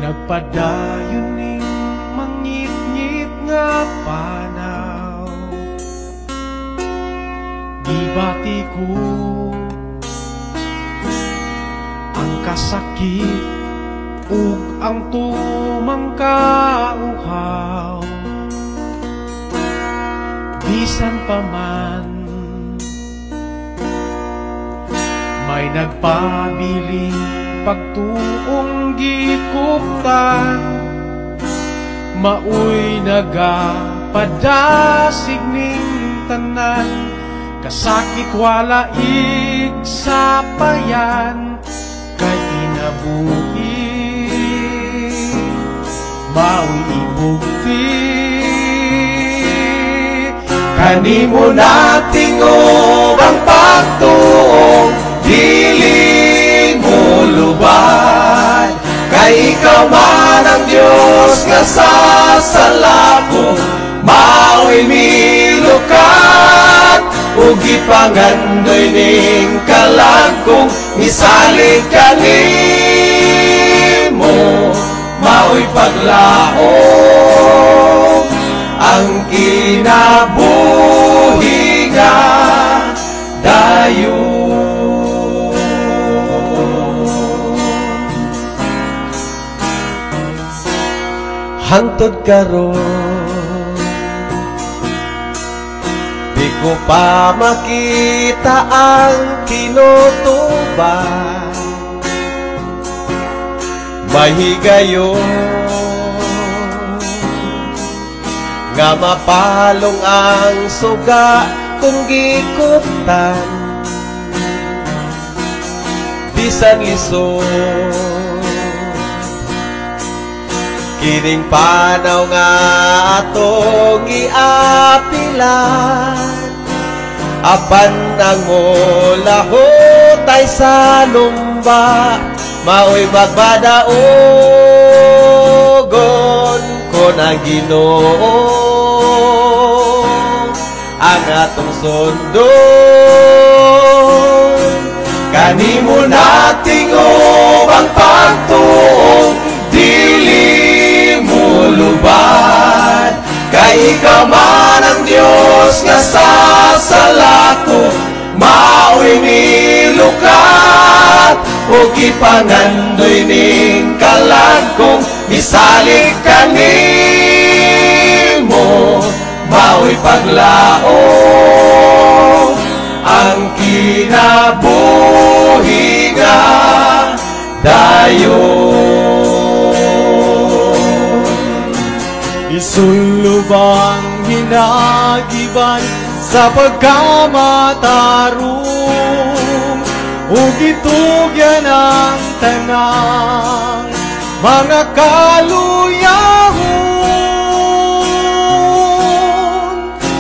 Nagpadayon ning mangit-ngit nga panaw, gibati ko ang kasakit ug ang tumangkauhaw. Bisan pa man may nagpabiling pagtuong gikuptan, maoy nagapadasig ning tanan, kasakit wala sa payan, kay inabuhi maoy ibugti. Kanimo natingob ang pagtuong, dili mo lubad, kay ikaw man ang Diyos nga sasalako, mao'y milukat, ug gipangandoy ning kalagkong misalig kanimo, mao'y paglaom ang kinabuhi nga dayon. Hangtod karon di ko pa makita ang kinutuban, mahigayon nga mapalong ang suga kung gikuptan, bisan lisod kining panaw nga atong giapilan, apan ang mulahotay sa lumba, mao'y magbadaogon ko ng Ginoo ang atong sundon. Kanimo natingob ang pagtuong, dili mo lubad, kay ikaw man ang Diyos nga sasalako, mao'y milukat, ug ipangandoy ning kalagkong misalig kanimo, mao'y paglaom ang kinabuhi nga dayon. Isulubang hinagiban sa pagkamatarong, ug itugyan ang tanang mga kaluyahon.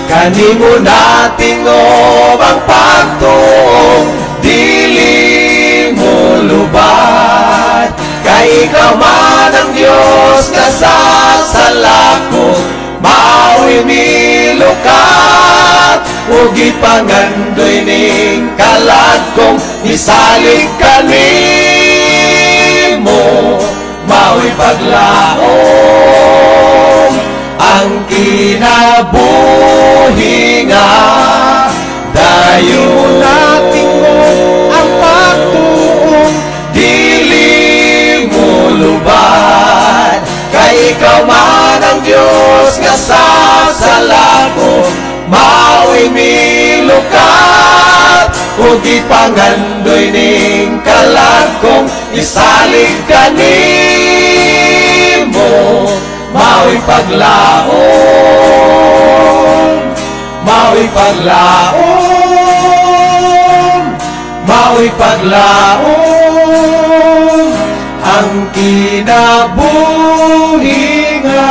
Kanimo natingob ang pagtuong, dili mo lubad, kay ikaw man ang Diyos nga sasalako, mao'y milukat, ug ipangandoy ning kalagkong misalig kanimo, mao'y paglaom ang kinabuhi nga dayon. Natingob ang pagtuong, dili mo lubad, kay ikaw man ang Diyos nga sasalako, mao'y milukat, ug ipangandoy ning kalagkong isalig kanimo, mao'y paglaom, mao'y paglaom, mao'y paglaom ang kinabuhi nga